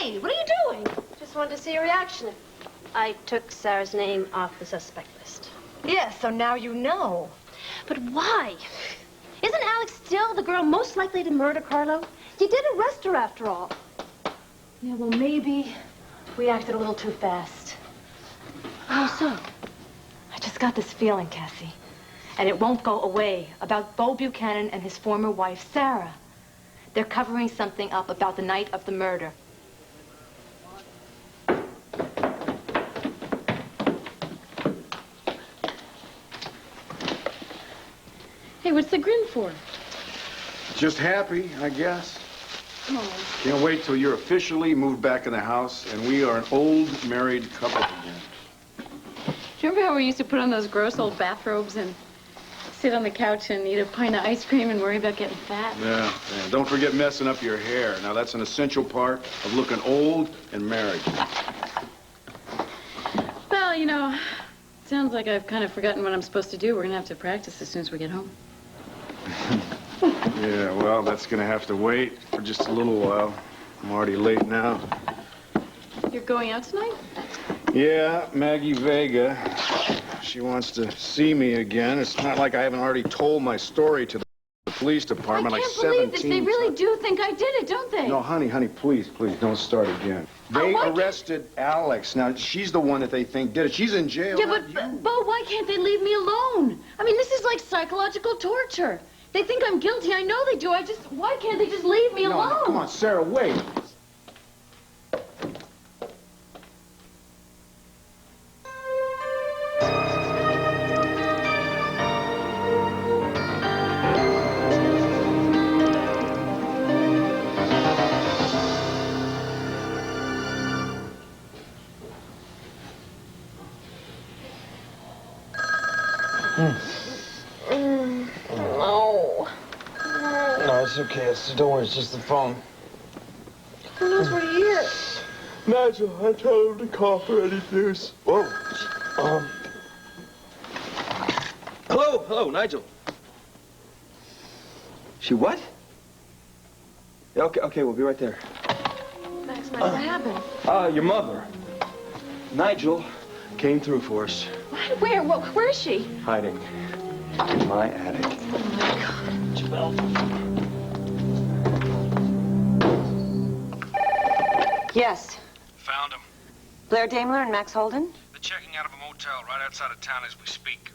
Hey, what are you doing? Just wanted to see your reaction. I took Sarah's name off the suspect list. Yes, so now you know. But why? Isn't Alex still the girl most likely to murder Carlo? You did arrest her after all. Yeah, well, maybe we acted a little too fast. How so? I just got this feeling, Cassie. And it won't go away, about Bo Buchanan and his former wife, Sarah. They're covering something up about the night of the murder. Hey, what's the grin for? Just happy, I guess. Oh. Can't wait till you're officially moved back in the house and we are an old married couple again. Do you remember how we used to put on those gross old bathrobes and sit on the couch and eat a pint of ice cream and worry about getting fat? Yeah. Don't forget messing up your hair. Now, that's an essential part of looking old and married. Well, you know, it sounds like I've kind of forgotten what I'm supposed to do. We're going to have to practice as soon as we get home. Yeah, well, that's going to have to wait for just a little while. I'm already late now. You're going out tonight? Yeah, Maggie Vega. She wants to see me again. It's not like I haven't already told my story to the police department like 17 I can't believe this. They really do think I did it, don't they? No, honey, please, don't start again. They arrested Alex. Now, she's the one that they think did it. She's in jail. Yeah, but, Bo, why can't they leave me alone? I mean, this is like psychological torture. They think I'm guilty. I know they do. Why can't they just leave me alone? No, come on, Sarah, wait. No, it's okay. Don't worry. It's just the phone. Who knows we're here? Nigel, I told him to call for any news. Whoa. Hello, Nigel. She what? Yeah, okay, we'll be right there. Max, what happened? Your mother, Nigel, came through for us. What? Where is she? Hiding in my attic. Oh, my God. Jabel. Yes. Found him. Blair Daimler and Max Holden? They're checking out of a motel right outside of town as we speak.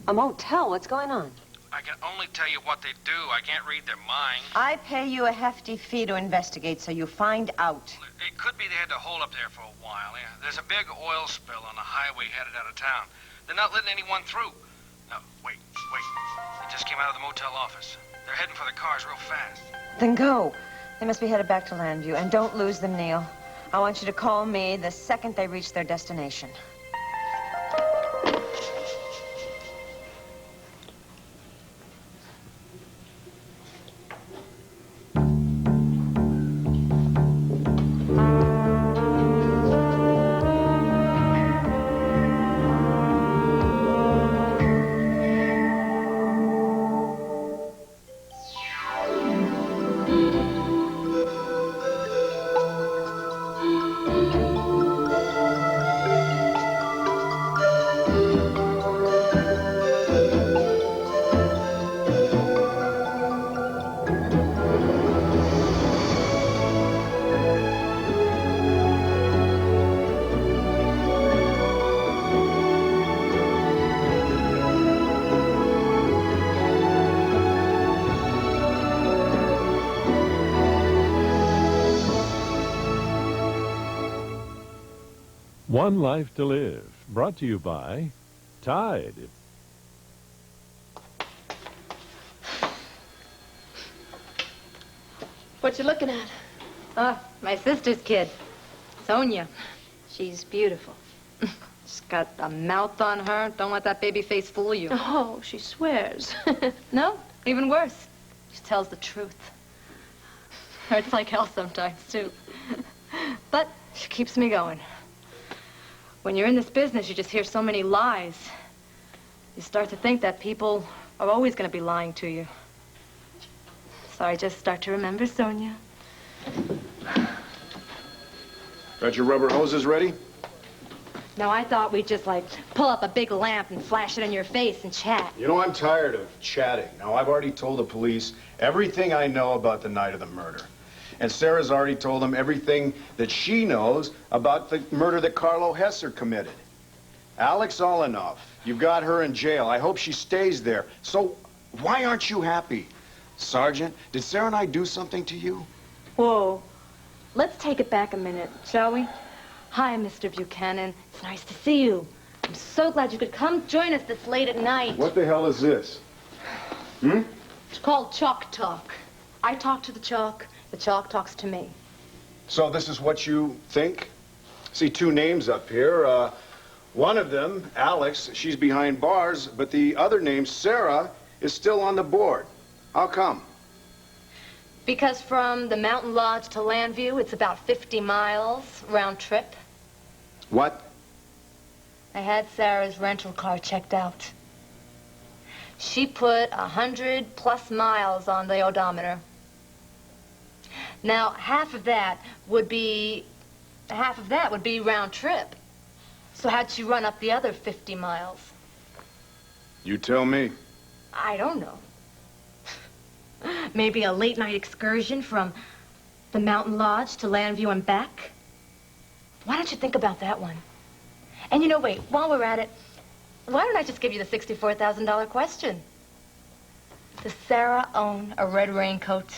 A motel? What's going on? I can only tell you what they do. I can't read their mind. I pay you a hefty fee to investigate, so you find out. It could be they had to hold up there for a while. Yeah. There's a big oil spill on a highway headed out of town. They're not letting anyone through. No, wait. They just came out of the motel office. They're heading for the cars real fast. Then go. They must be headed back to Landview. And don't lose them, Neil. I want you to call me the second they reach their destination. One Life to Live, brought to you by Tide. What you looking at? Oh, my sister's kid, Sonia. She's beautiful. She's got a mouth on her. Don't let that baby face fool you. Oh, she swears. No, even worse. She tells the truth. Hurts like hell sometimes, too. But she keeps me going. When you're in this business, you just hear so many lies. You start to think that people are always going to be lying to you. So I just start to remember Sonia. Got your rubber hoses ready? No, I thought we'd just, like, pull up a big lamp and flash it in your face and chat. You know, I'm tired of chatting. Now, I've already told the police everything I know about the night of the murder. And Sarah's already told them everything that she knows about the murder that Carlo Hesser committed. Alex Olenov, you've got her in jail. I hope she stays there. So why aren't you happy? Sergeant, did Sarah and I do something to you? Whoa. Let's take it back a minute, shall we? Hi, Mr. Buchanan. It's nice to see you. I'm so glad you could come join us this late at night. What the hell is this? It's called Chalk Talk. I talk to the chalk talks to me. So this is what you think? See two names up here. One of them, Alex, she's behind bars, but the other name, Sarah, is still on the board. How come? Because from the Mountain Lodge to Landview, it's about 50 miles round trip. What? I had Sarah's rental car checked out. She put 100+ miles on the odometer. Now, half of that would be round trip. So how'd she run up the other 50 miles? You tell me. I don't know. Maybe a late-night excursion from the Mountain Lodge to Landview and back? Why don't you think about that one? And you know, wait, while we're at it, why don't I just give you the $64,000 question? Does Sarah own a red raincoat?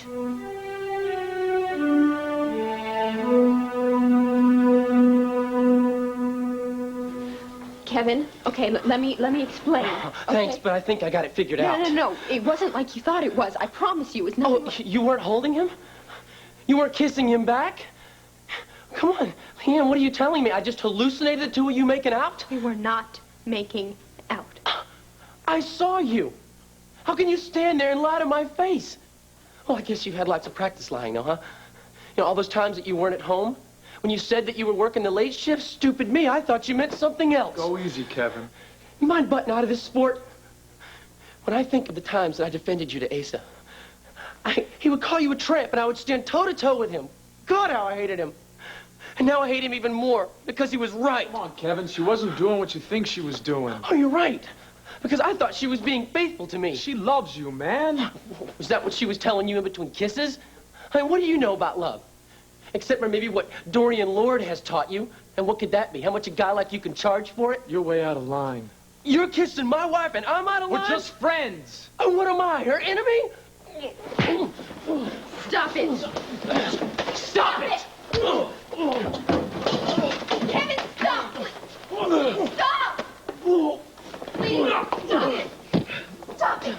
Kevin, okay, let me explain. Thanks, okay? but I think I got it figured out. No. It wasn't like you thought it was. I promise you. It's not. Oh, you weren't holding him? You weren't kissing him back? Come on, Leanne, what are you telling me? I just hallucinated the two of you making out? We were not making out. I saw you. How can you stand there and lie to my face? Well, I guess you've had lots of practice lying now, huh? You know, all those times that you weren't at home? When you said that you were working the late shift, stupid me, I thought you meant something else. Go easy, Kevin. You mind butting out of this sport? When I think of the times that I defended you to Asa, he would call you a tramp and I would stand toe-to-toe with him. God, how I hated him. And now I hate him even more because he was right. Come on, Kevin. She wasn't doing what you think she was doing. Oh, you're right. Because I thought she was being faithful to me. She loves you, man. Was that what she was telling you in between kisses? I mean, what do you know about love? Except for maybe what Dorian Lord has taught you. And what could that be? How much a guy like you can charge for it? You're way out of line. You're kissing my wife and I'm out of line? We're just friends. Oh, what am I, her enemy? Stop it. Stop it! Kevin, stop. Stop. Please, stop it. Stop it.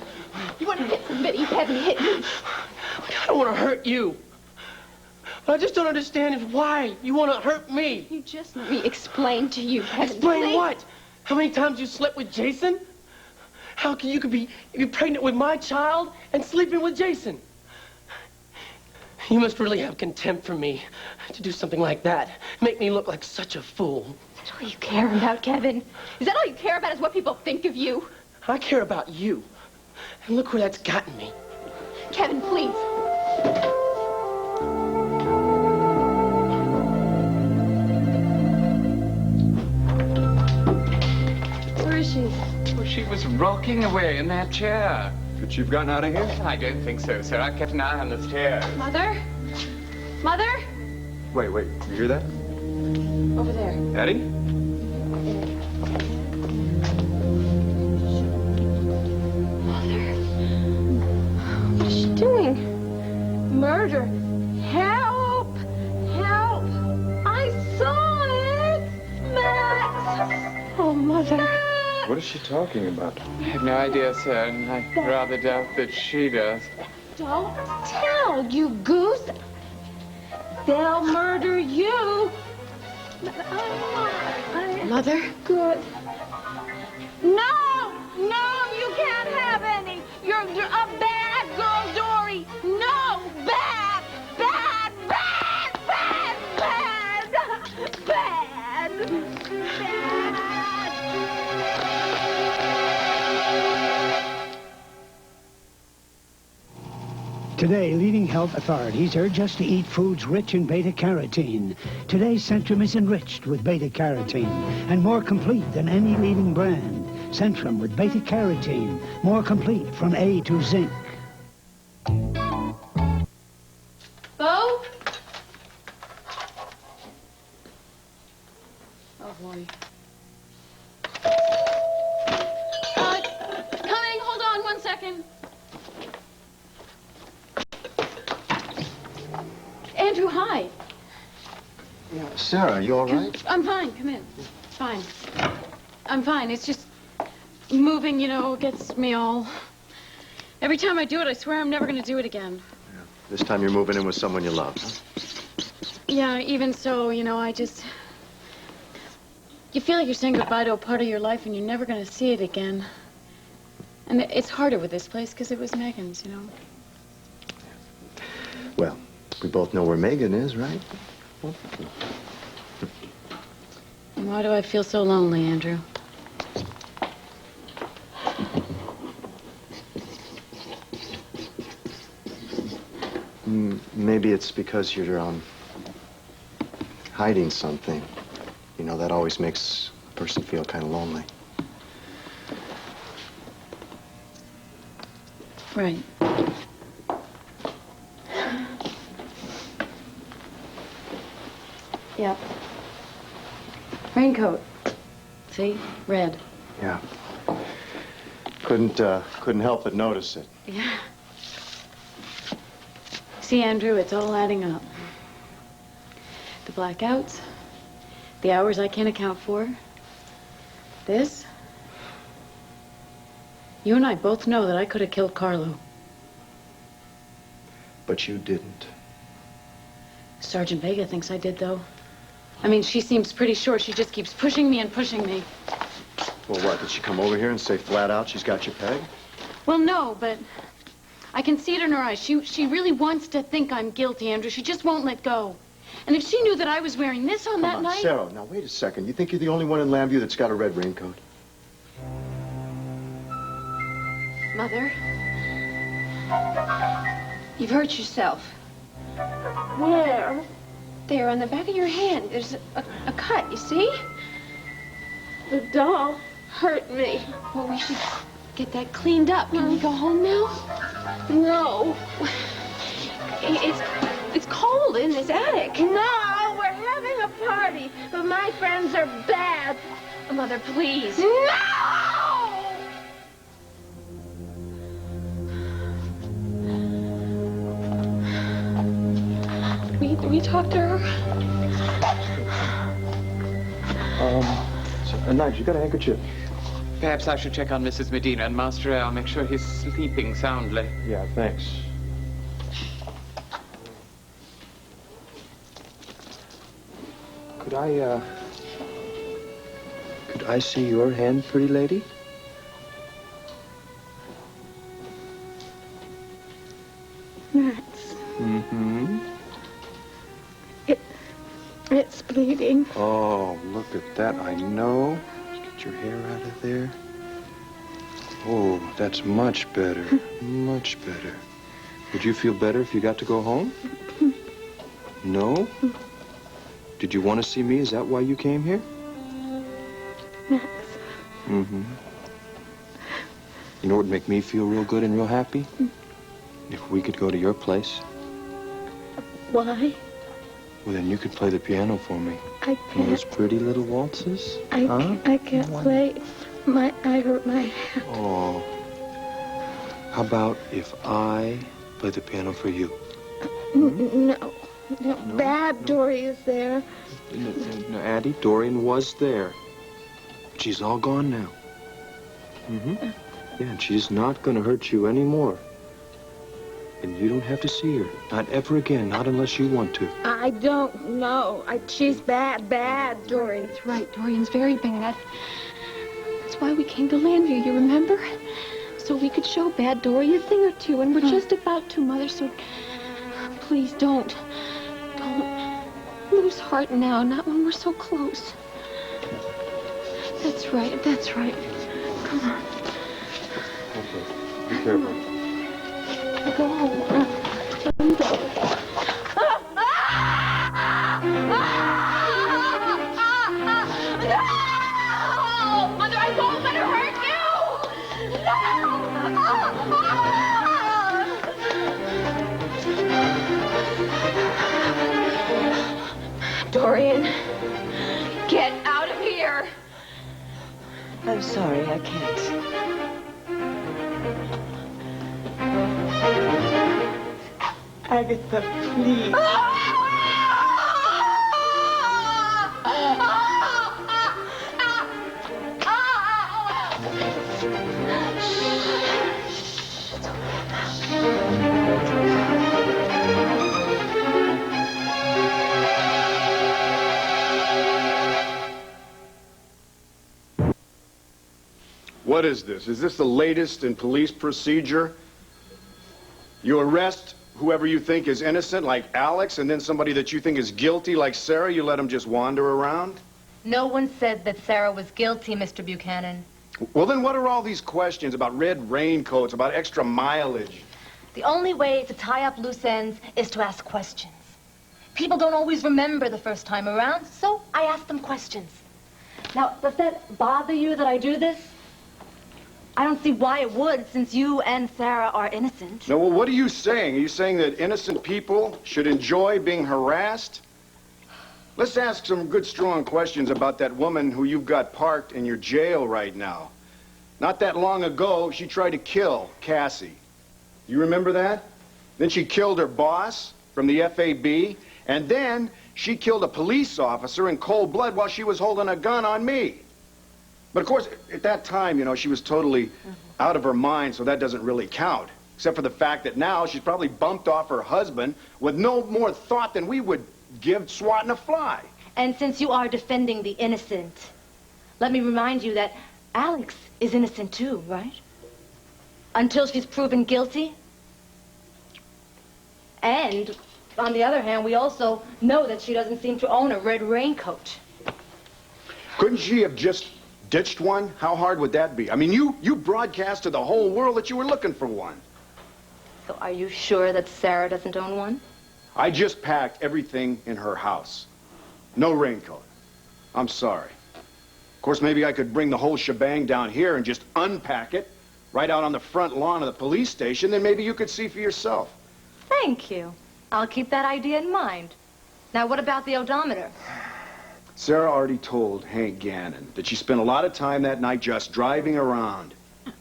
You want to hit somebody, Kevin, hit me. I don't want to hurt you. What I just don't understand is why you want to hurt me. You just let me explain to you, Kevin. Explain please. what? How many times you slept with Jason? How can you be pregnant with my child and sleeping with Jason? You must really have contempt for me to do something like that. Make me look like such a fool. Is that all you care about, Kevin? Is that all you care about is what people think of you? I care about you. And look where that's gotten me. Kevin, please. Where is she? Well, she was rocking away in that chair. Could you have gotten out of here? I don't think so, sir. I kept an eye on the stairs. Mother? Mother? Wait. You hear that? Over there. Eddie? Mother? What is she doing? Murder. Help! Help! I saw it! Max! Oh, Mother. What is she talking about? I have no idea, sir, and I rather doubt that she does. Don't tell, you goose. They'll murder you. Mother? Good. No! No, you can't have any. You're a bad girl, Dory. No! Bad! Bad! Bad! Bad! Bad! Bad! Bad! Today, leading health authorities urge us to eat foods rich in beta-carotene. Today's Centrum is enriched with beta-carotene and more complete than any leading brand. Centrum with beta-carotene, more complete from A to zinc. Bo? Oh, boy. Coming. Hold on 1 second. Andrew, hi. Yeah, Sarah, you all right? I'm fine. Come in. It's fine. I'm fine. It's just moving, you know, gets me all... Every time I do it, I swear I'm never going to do it again. Yeah. This time you're moving in with someone you love, huh? Yeah, even so, you know, I just... You feel like you're saying goodbye to a part of your life and you're never going to see it again. And it's harder with this place because it was Megan's, you know. Well, we both know where Megan is, right? And why do I feel so lonely, Andrew? Maybe it's because you're, hiding something. You know, that always makes a person feel kind of lonely. Right. Yep. Raincoat. See? Red. Yeah. Couldn't help but notice it. Yeah. See, Andrew, it's all adding up. The blackouts, the hours I can't account for, this. You and I both know that I could have killed Carlo. But you didn't. Sergeant Vega thinks I did, though. I mean, she seems pretty sure. She just keeps pushing me and pushing me. Well, what, did she come over here and say flat out she's got you pegged? Well, no, but I can see it in her eyes. She really wants to think I'm guilty, Andrew. She just won't let go. And if she knew that I was wearing this on that night... Sarah, now wait a second. You think you're the only one in Lambview that's got a red raincoat? Mother, you've hurt yourself. Where? There, on the back of your hand. There's a cut, you see? The doll hurt me. Well, we should get that cleaned up. Can we go home now? No. It's cold in this attic. No, we're having a party, but my friends are bad. Mother, please. No! Did we talk to her? Nige, you got a handkerchief? Perhaps I should check on Mrs. Medina and Master Al, make sure he's sleeping soundly. Yeah, thanks. Could I see your hand, pretty lady? Max. Mm-hmm. It's bleeding. Oh, look at that. I know. Get your hair out of there. Oh, that's much better. Much better. Would you feel better if you got to go home? No? Did you want to see me? Is that why you came here? Max. Mm-hmm. You know what would make me feel real good and real happy? If we could go to your place. Why? Well, then you could play the piano for me. I You know those can't. pretty little waltzes? I can't play. I hurt my hand. Oh. How about if I play the piano for you? No. Bad Dory is there. No, Addie, Dorian was there. She's all gone now. Mm-hmm. Yeah, and she's not going to hurt you anymore. And you don't have to see her. Not ever again, not unless you want to. I don't know. She's bad, Dory. That's right. Dorian's very bad. That's why we came to Lambview, you remember? So we could show Bad Dory a thing or two, and we're just about to, Mother, so please don't lose heart now, not when we're so close. That's right. Come on. Okay, be careful. Go home. sorry, I can't. Agatha, please. What is this? Is this the latest in police procedure? You arrest whoever you think is innocent, like Alex, and then somebody that you think is guilty, like Sarah, you let them just wander around? No one said that Sarah was guilty, Mr. Buchanan. Well, then what are all these questions about red raincoats, about extra mileage? The only way to tie up loose ends is to ask questions. People don't always remember the first time around, so I ask them questions. Now, does that bother you that I do this? I don't see why it would, since you and Sarah are innocent. No, well, what are you saying? Are you saying that innocent people should enjoy being harassed? Let's ask some good, strong questions about that woman who you've got parked in your jail right now. Not that long ago, she tried to kill Cassie. You remember that? Then she killed her boss from the FAB, and then she killed a police officer in cold blood while she was holding a gun on me. But of course, at that time, you know, she was totally out of her mind, so that doesn't really count. Except for the fact that now she's probably bumped off her husband with no more thought than we would give swatting a fly. And since you are defending the innocent, let me remind you that Alex is innocent too, right? Until she's proven guilty. And, on the other hand, we also know that she doesn't seem to own a red raincoat. Couldn't she have just ditched one? How hard would that be? I mean, you broadcast to the whole world that you were looking for one. So are you sure that Sarah doesn't own one? I just packed everything in her house. No raincoat. I'm sorry. Of course, maybe I could bring the whole shebang down here and just unpack it right out on the front lawn of the police station. Then maybe you could see for yourself. Thank you. I'll keep that idea in mind. Now, what about the odometer? Sarah already told Hank Gannon that she spent a lot of time that night just driving around.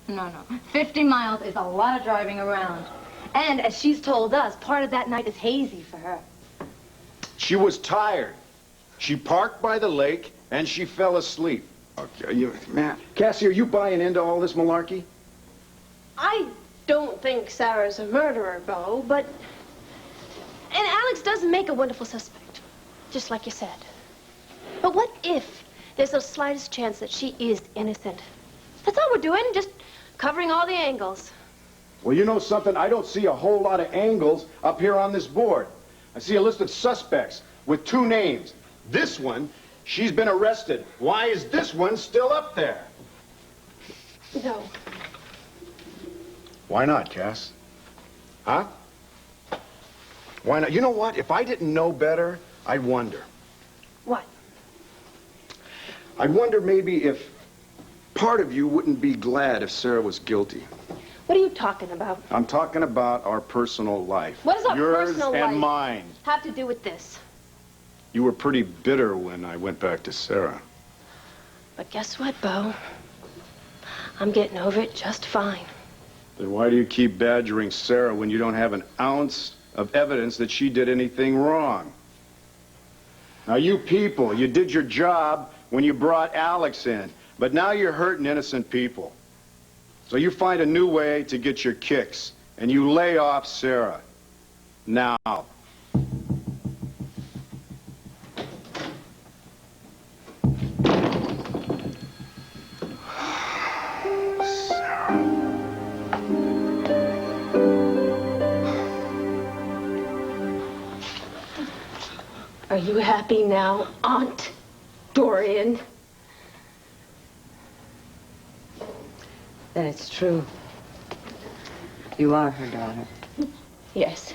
No. 50 miles is a lot of driving around. And as she's told us, part of that night is hazy for her. She was tired. She parked by the lake, and she fell asleep. Okay, Matt, Cassie, are you buying into all this malarkey? I don't think Sarah's a murderer, Bo, but... And Alex does make a wonderful suspect, just like you said. But what if there's the slightest chance that she is innocent? That's all we're doing, just covering all the angles. Well, you know something? I don't see a whole lot of angles up here on this board. I see a list of suspects with 2 names. This one, she's been arrested. Why is this one still up there? No. Why not, Cass? Huh? Why not? You know what? If I didn't know better, I'd wonder. What? I'd wonder maybe if part of you wouldn't be glad if Sarah was guilty. What are you talking about? I'm talking about our personal life. What does our Yours personal and life mine. have to do with this? You were pretty bitter when I went back to Sarah. But guess what, Bo? I'm getting over it just fine. Then why do you keep badgering Sarah when you don't have an ounce of evidence that she did anything wrong? Now, you people, you did your job when you brought Alex in, but now you're hurting innocent people. So you find a new way to get your kicks, and you lay off Sarah. Now. Are you happy now, Aunt Dorian? Then it's true. You are her daughter. Yes.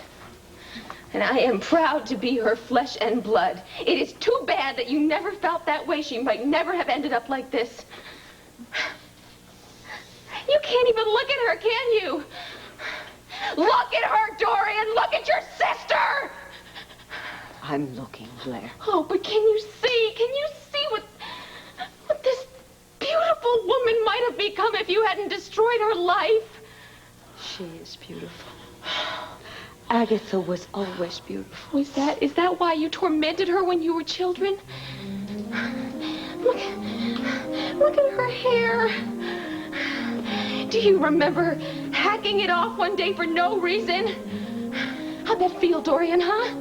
And I am proud to be her flesh and blood. It is too bad that you never felt that way. She might never have ended up like this. You can't even look at her, can you? Look at her, Dorian! Look at your sister! I'm looking, Blair. Oh, but can you see? Can you see what this beautiful beautiful woman might have become if you hadn't destroyed her life. She is beautiful. Agatha was always beautiful. Is that why you tormented her when you were children? Look at her hair. Do you remember hacking it off one day for no reason? How'd that feel, Dorian, huh?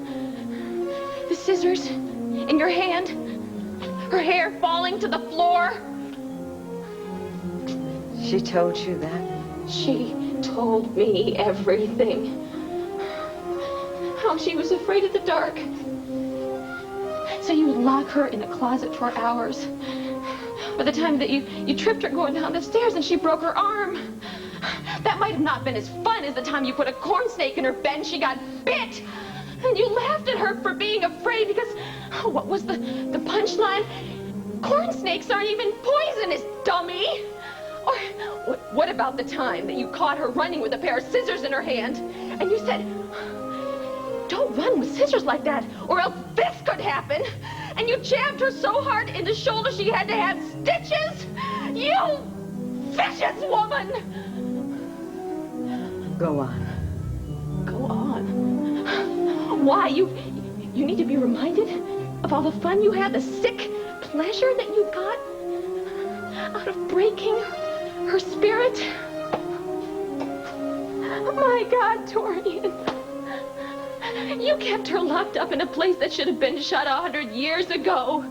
The scissors in your hand, her hair falling to the floor. She told you that? She told me everything. How she was afraid of the dark. So you would lock her in a closet for hours. By the time that you tripped her going down the stairs and she broke her arm. That might have not been as fun as the time you put a corn snake in her bed and she got bit. And you laughed at her for being afraid because, what was the punchline? Corn snakes aren't even poisonous, dummy. Or what about the time that you caught her running with a pair of scissors in her hand and you said, don't run with scissors like that or else this could happen. And you jabbed her so hard in the shoulder she had to have stitches? You vicious woman! Go on. Go on? Why? You need to be reminded of all the fun you had, the sick pleasure that you got out of breaking her spirit? Oh my God, Dorian. You kept her locked up in a place that should have been shut 100 years ago.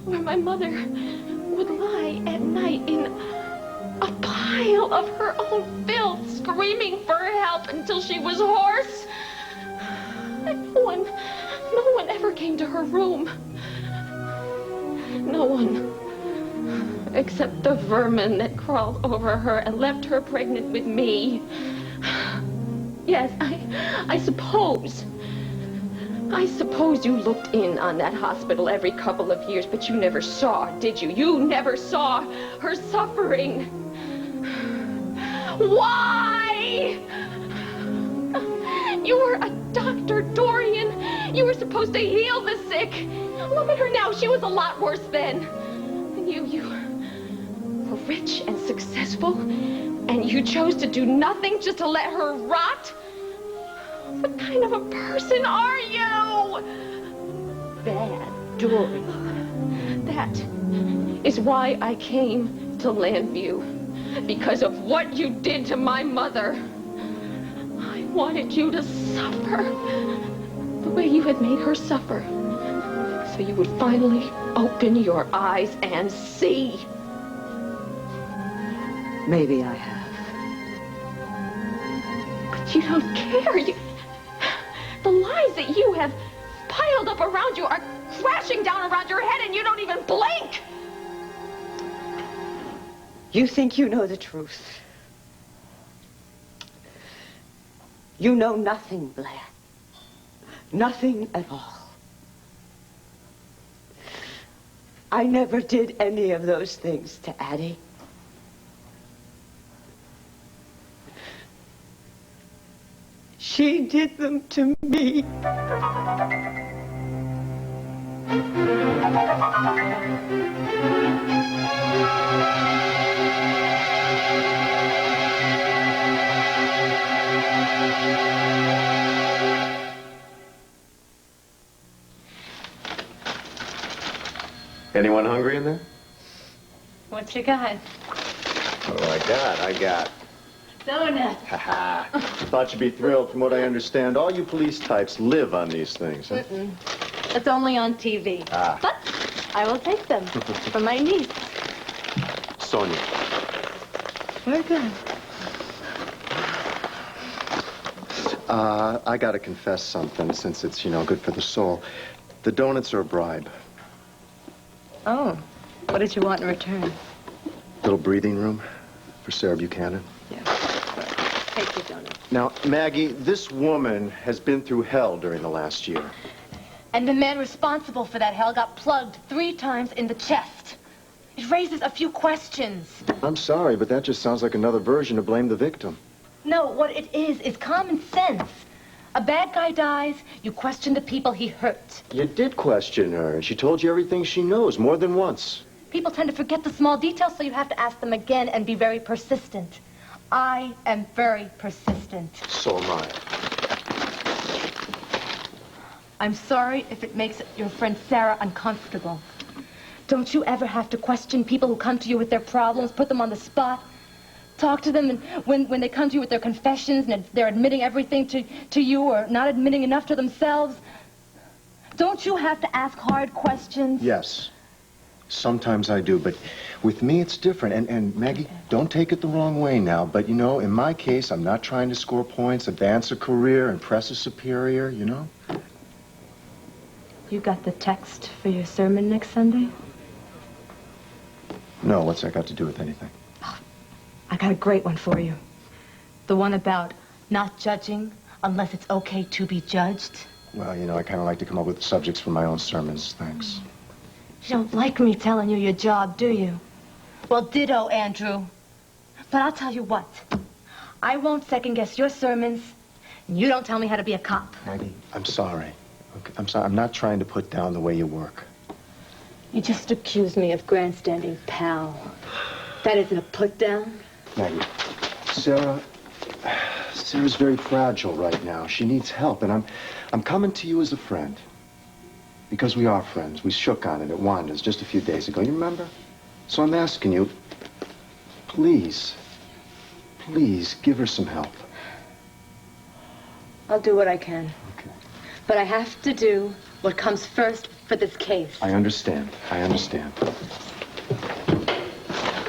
Where my mother would lie at night in a pile of her own filth, screaming for help until she was hoarse. And no one ever came to her room. No one. Except the vermin that crawled over her and left her pregnant with me. Yes, I suppose you looked in on that hospital every couple of years, but you never saw, did you? You never saw her suffering. Why? You were a doctor, Dorian. You were supposed to heal the sick. Look at her now. She was a lot worse then. And you were rich and successful, and you chose to do nothing just to let her rot? What kind of a person are you? Bad, Dorian. That is why I came to Landview. Because of what you did to my mother. I wanted you to suffer the way you had made her suffer. So you would finally open your eyes and see. Maybe I have. But you don't care. The lies that you have piled up around you are crashing down around your head and you don't even blink. You think you know the truth. You know nothing, Blair. Nothing at all. I never did any of those things to Addie. She did them to me. Anyone hungry in there? What you got? Oh, I got Donut. Ha-ha. Thought you'd be thrilled. From what I understand, all you police types live on these things, huh? It's only on TV. Ah. But I will take them for my niece. Sonia. Very good. I gotta confess something, since it's, good for the soul. The donuts are a bribe. Oh, what did you want in return? Little breathing room for Sarah Buchanan. Yeah. Take your donut. Now, Maggie, this woman has been through hell during the last year. And the man responsible for that hell got plugged 3 times in the chest. It raises a few questions. I'm sorry, but that just sounds like another version to blame the victim. No, what it is common sense. A bad guy dies, you question the people he hurt. You did question her, and she told you everything she knows more than once. People tend to forget the small details, so you have to ask them again and be very persistent. I am very persistent. So am I. I'm sorry if it makes your friend Sarah uncomfortable. Don't you ever have to question people who come to you with their problems, put them on the spot? Talk to them, and when they come to you with their confessions and they're admitting everything to you or not admitting enough to themselves, don't you have to ask hard questions? Yes. Sometimes I do, but with me it's different. And Maggie, don't take it the wrong way now, but you know, in my case, I'm not trying to score points, advance a career, impress a superior, you know? You got the text for your sermon next Sunday? No, what's that got to do with anything? I got a great one for you. The one about not judging unless it's okay to be judged. Well, you know, I kind of like to come up with the subjects for my own sermons, thanks. You don't like me telling you your job, do you? Well, ditto, Andrew. But I'll tell you what. I won't second-guess your sermons, and you don't tell me how to be a cop. Maggie, I'm sorry. Okay, I'm sorry. I'm not trying to put down the way you work. You just accused me of grandstanding, pal. That isn't a put-down. Maggie, Sarah's very fragile right now. She needs help, and I'm coming to you as a friend. Because we are friends. We shook on it at Wanda's just a few days ago. You remember? So I'm asking you, please give her some help. I'll do what I can. Okay. But I have to do what comes first for this case. I understand.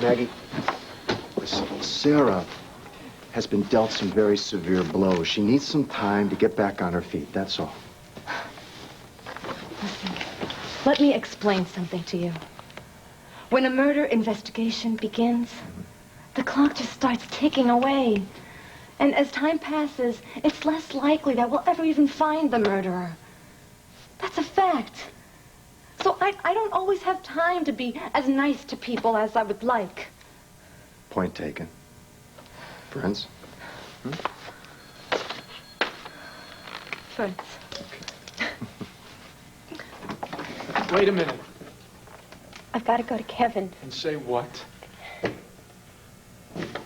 Maggie, listen, Sarah has been dealt some very severe blows. She needs some time to get back on her feet, that's all. Listen, let me explain something to you. When a murder investigation begins, the clock just starts ticking away. And as time passes, it's less likely that we'll ever even find the murderer. That's a fact. So I don't always have time to be as nice to people as I would like. Point taken. Friends? Friends. Wait a minute. I've got to go to Kevin. And say what?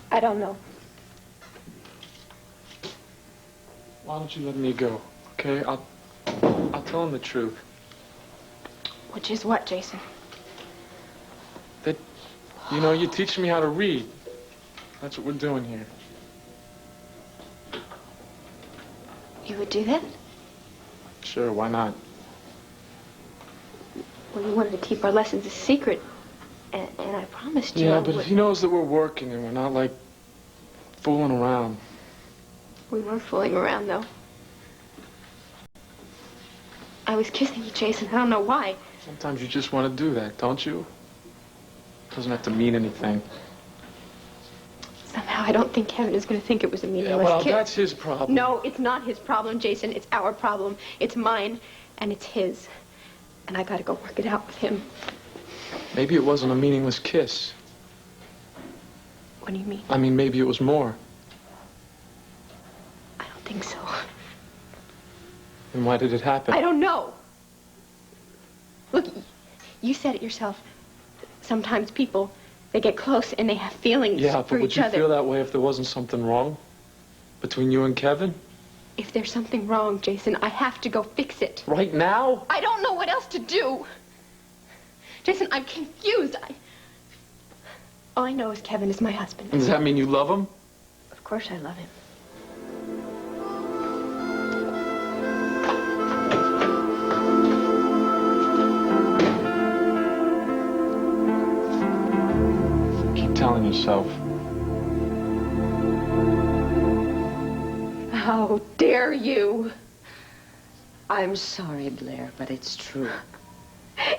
I don't know. Why don't you let me go, okay? I'll tell him the truth. Which is what, Jason? That, you know, you teach me how to read. That's what we're doing here. You would do that? Sure, why not? Well, you wanted to keep our lessons a secret, and I promised you. Yeah, but if he knows that we're working and we're not, like, fooling around. We weren't fooling around, though. I was kissing you, Jason. I don't know why. Sometimes you just want to do that, don't you? It doesn't have to mean anything. Somehow, I don't think Kevin is going to think it was a meaningless well, kiss. that's his problem. No, it's not his problem, Jason. It's our problem. It's mine, and it's his. And I got to go work it out with him. Maybe it wasn't a meaningless kiss. What do you mean? I mean, maybe it was more. I don't think so. Then why did it happen? I don't know. Look, you said it yourself. Sometimes people, they get close and they have feelings Yeah, for but would each you other. feel that way if there wasn't something wrong between you and Kevin? If there's something wrong, Jason, I have to go fix it. Right now? I don't know what else to do. Jason, I'm confused. All I know is Kevin is my husband. Does that mean you love him? Of course I love him. Keep telling yourself. How dare you? I'm sorry, Blair, but it's true.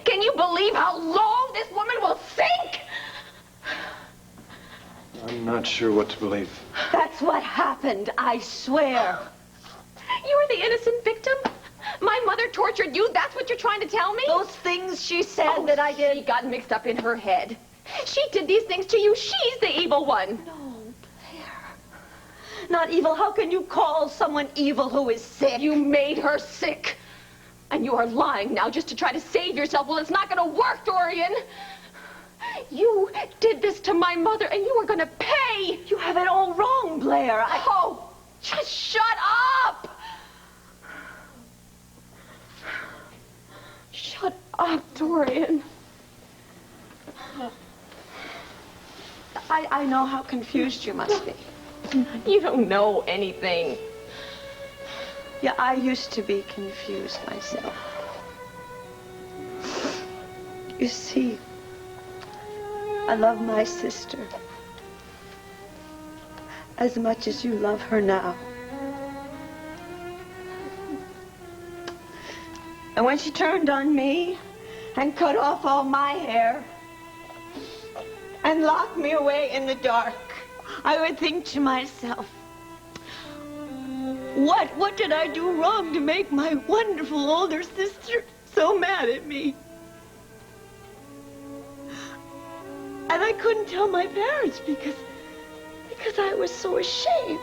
Can you believe how low this woman will sink? I'm not sure what to believe. That's what happened, I swear. You were the innocent victim? My mother tortured you? That's what you're trying to tell me? Those things she said that I did. She got mixed up in her head. She did these things to you. She's the evil one. No, Blair. Not evil. How can you call someone evil who is sick? You made her sick. And you are lying now just to try to save yourself. Well, it's not going to work, Dorian. You did this to my mother, and you were going to pay. You have it all wrong, Blair. Oh, just shut up. Shut up, Dorian. I know how confused you must be. You don't know anything. Yeah, I used to be confused myself. You see, I love my sister as much as you love her now. And when she turned on me and cut off all my hair and locked me away in the dark, I would think to myself, what did I do wrong to make my wonderful older sister so mad at me? And I couldn't tell my parents because I was so ashamed.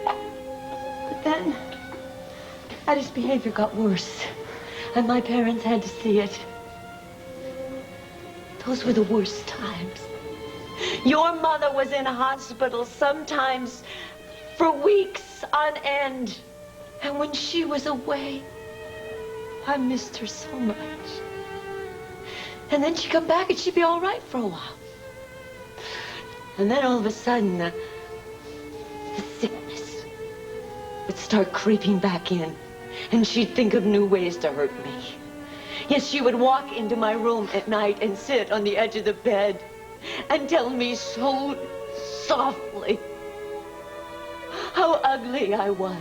But then, Addie's behavior got worse, and my parents had to see it. Those were the worst times. Your mother was in a hospital, sometimes for weeks on end. And when she was away, I missed her so much. And then she'd come back and she'd be all right for a while. And then all of a sudden, the sickness would start creeping back in. And she'd think of new ways to hurt me. Yes, she would walk into my room at night and sit on the edge of the bed and tell me so softly how ugly I was,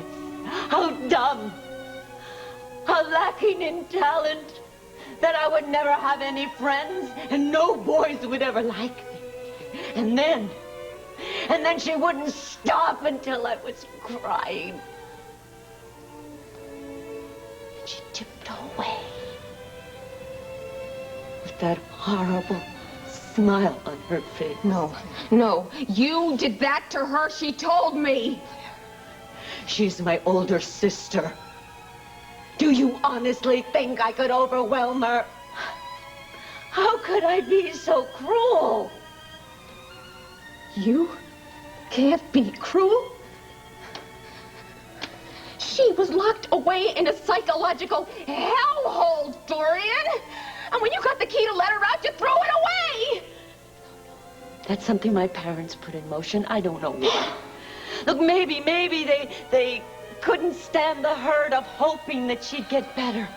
how dumb, how lacking in talent, that I would never have any friends and no boys would ever like me. And then she wouldn't stop until I was crying. And she tipped away with that horrible smile on her face. No, you did that to her. She told me. She's my older sister. Do you honestly think I could overwhelm her? How could I be so cruel? You can't be cruel. She was locked away in a psychological hellhole, Dorian. And when you got the key to let her out, you threw it away. That's something my parents put in motion. I don't know why. Look, maybe they couldn't stand the hurt of hoping that she'd get better.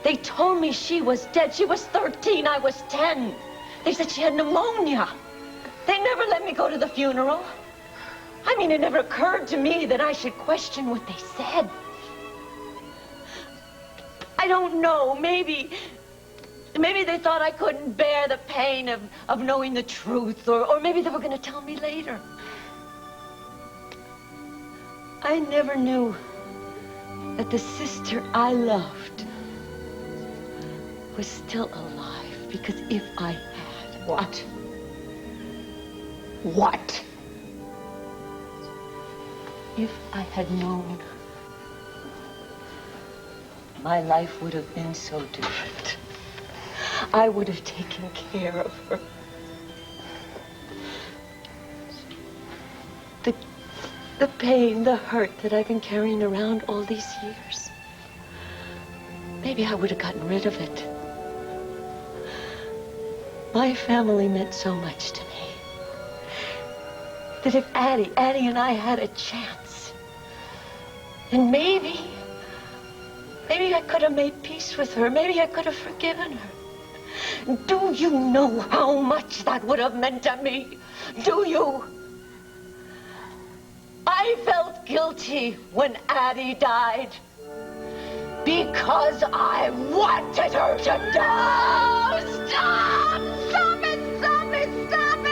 They told me she was dead. She was 13, I was 10. They said she had pneumonia. They never let me go to the funeral. I mean, it never occurred to me that I should question what they said. I don't know, maybe they thought I couldn't bear the pain of knowing the truth, or maybe they were going to tell me later. I never knew that the sister I loved was still alive, because if I had... What? What? If I had known, my life would have been so different. I would have taken care of her. The pain, the hurt that I've been carrying around all these years. Maybe I would have gotten rid of it. My family meant so much to me. That if Addie and I had a chance, then maybe I could have made peace with her. Maybe I could have forgiven her. Do you know how much that would have meant to me? Do you? I felt guilty when Addie died because I wanted her to die. Oh, stop! Stop it! Stop it! Stop it!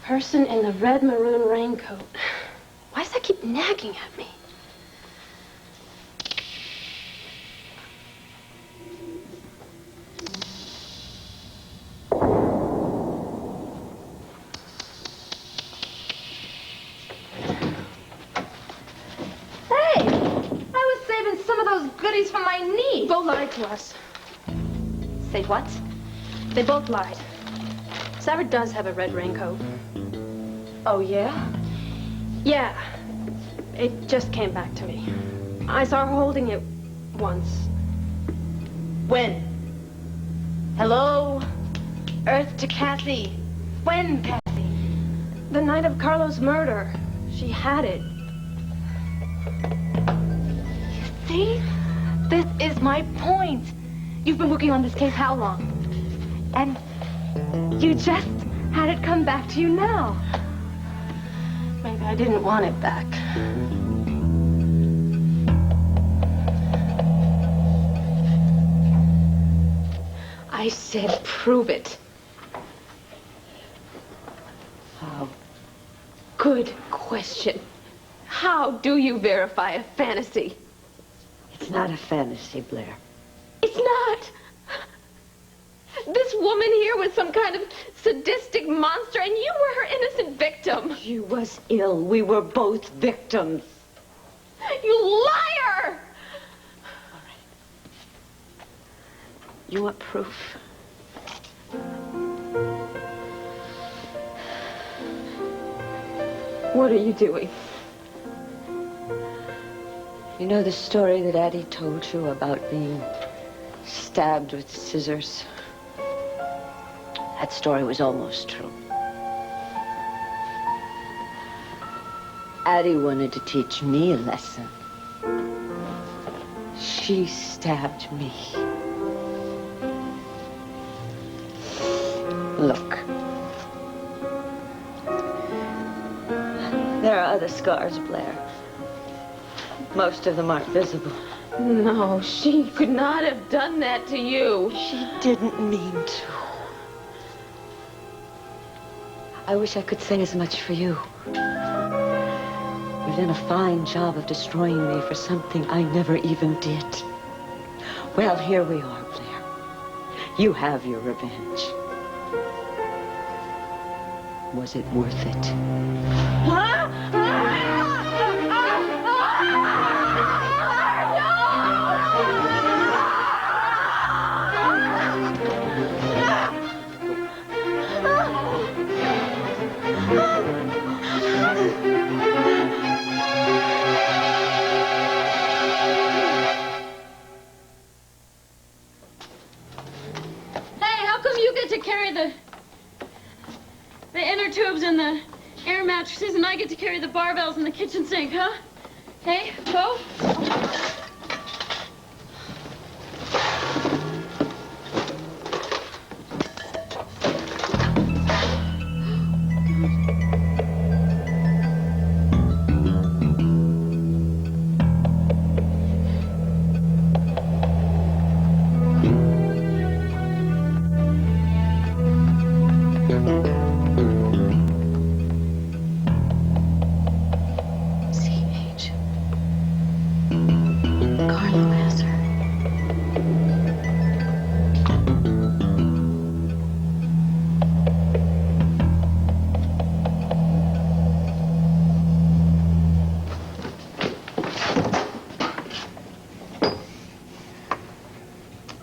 Person in the red maroon raincoat. Why does that keep nagging at me? lied to us. Say what? They both lied. Sarah does have a red raincoat. Oh, yeah? Yeah. It just came back to me. I saw her holding it once. When? Hello? Earth to Kathy. When, Kathy? The night of Carlo's murder. She had it. See? This is my point. You've been working on this case how long? And you just had it come back to you now. Maybe I didn't want it back. I said prove it. How? Good question. How do you verify a fantasy? It's not a fantasy, Blair. It's not. This woman here was some kind of sadistic monster, and you were her innocent victim. She was ill. We were both victims. You liar! You want proof? What are you doing? You know the story that Addie told you about being stabbed with scissors? That story was almost true. Addie wanted to teach me a lesson. She stabbed me. Look. There are other scars, Blair. Most of them aren't visible. No, she could not have done that to you. She didn't mean to. I wish I could say as much for you. You've done a fine job of destroying me for something I never even did. Well, here we are, Blair. You have your revenge. Was it worth it? To carry the inner tubes and the air mattresses, and I get to carry the barbells and the kitchen sink, huh? Hey, go.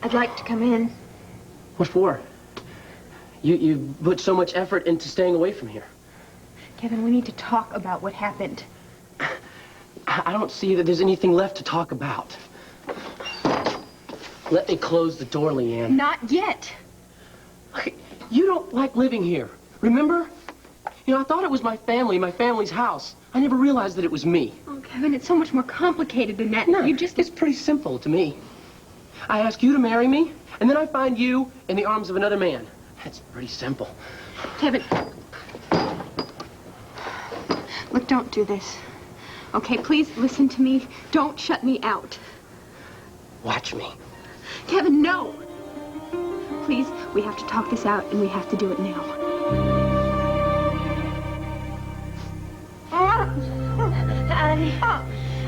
I'd like to come in. What for? You put so much effort into staying away from here. Kevin, we need to talk about what happened. I don't see that there's anything left to talk about. Let me close the door, Leanne. Not yet. Look, you don't like living here, remember? You know, I thought it was my family, my family's house. I never realized that it was me. Oh, Kevin, it's so much more complicated than that. No, You just... it's pretty simple to me. I ask you to marry me, and then I find you in the arms of another man. That's pretty simple. Kevin. Look, don't do this. Okay, please listen to me. Don't shut me out. Watch me. Kevin, no! Please, we have to talk this out, and we have to do it now.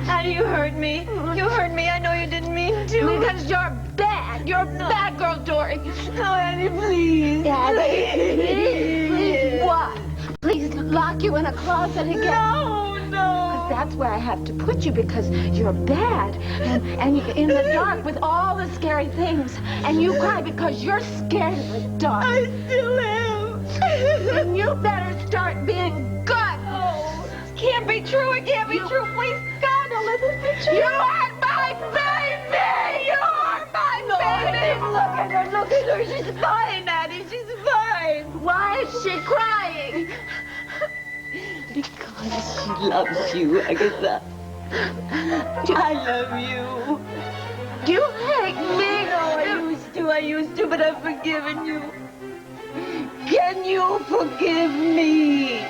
Addie, you hurt me. You hurt me. I know you didn't mean to. Because you're bad. You're a bad girl, Dory. No, Addie, please. Please. Please what? Please lock you in a closet again. No, no. That's where I have to put you because you're bad and you're in the dark with all the scary things. And you cry because you're scared of the dark. I still am. And you better start being good. Oh, can't be true. It can't be true. Please, God, don't let this be true. You are my baby. You are my baby. Look at her. Look at her. She's fine, Maddie. She's fine. Why is she crying? Because she loves you, Agatha. I love you. You hate me. No, I used to, but I've forgiven you. Can you forgive me?